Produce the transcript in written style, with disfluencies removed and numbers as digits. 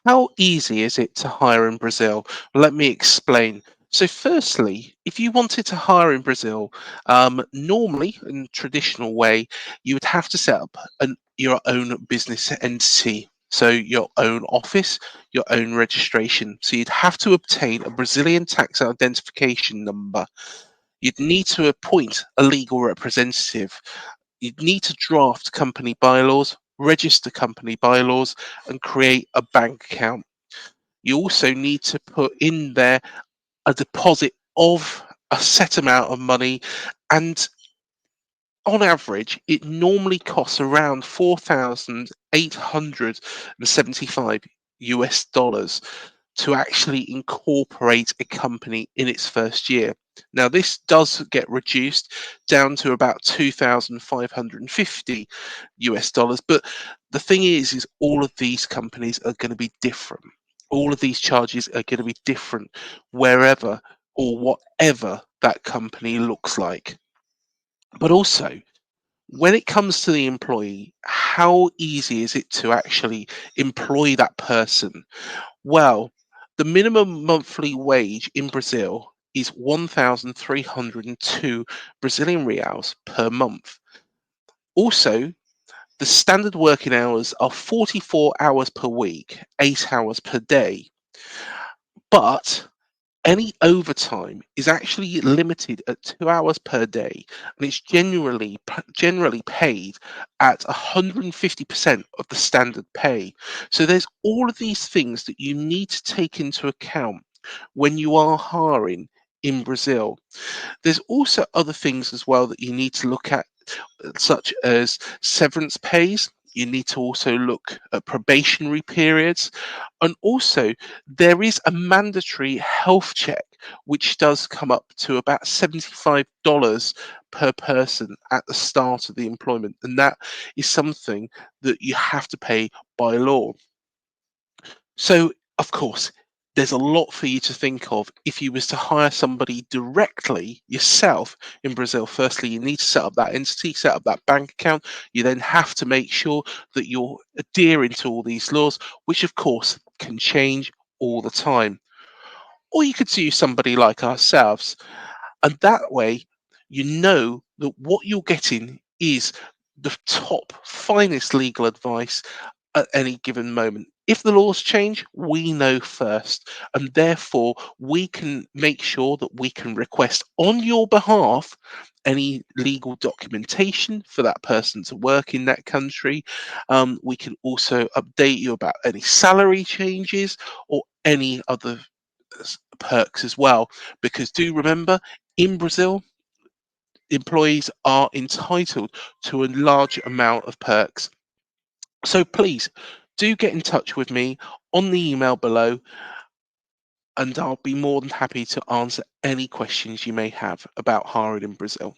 How easy is it to hire in Brazil? Let me explain. So, firstly, if you wanted to hire in Brazil, normally in traditional way, you would have to set up your own business entity. So, your own office, your own registration. So, you'd have to obtain a Brazilian tax identification number. You'd need to appoint a legal representative. You'd need to draft company bylaws, register company bylaws, and create a bank account. You also need to put in there a deposit of a set amount of money, and on average it normally costs around 4,875 US dollars to actually incorporate a company in its first year. Now, this does get reduced down to about 2,550 US dollars, but the thing is all of these companies are going to be different. All of these charges are going to be different wherever or whatever that company looks like. But also, when it comes to the employee, how easy is it to actually employ that person? Well, the minimum monthly wage in Brazil is 1,302 Brazilian reals per month. Also, the standard working hours are 44 hours per week, 8 hours per day. But any overtime is actually limited at 2 hours per day, and it's generally paid at 150% of the standard pay. So there's all of these things that you need to take into account when you are hiring in Brazil. There's also other things as well that you need to look at, such as severance pays. You need to also look at probationary periods. And also, there is a mandatory health check, which does come up to about $75 per person at the start of the employment. And that is something that you have to pay by law. So, of course, there's a lot for you to think of if you was to hire somebody directly yourself in Brazil. Firstly, you need to set up that entity, set up that bank account. You then have to make sure that you're adhering to all these laws, which of course can change all the time. Or you could use somebody like ourselves, and that way you know that what you're getting is the top, finest legal advice at any given moment. If the laws change, we know first, and therefore we can make sure that we can request on your behalf any legal documentation for that person to work in that country. We can also update you about any salary changes or any other perks as well. Because do remember, in Brazil, employees are entitled to a large amount of perks. So please do get in touch with me on the email below, and I'll be more than happy to answer any questions you may have about hiring in Brazil.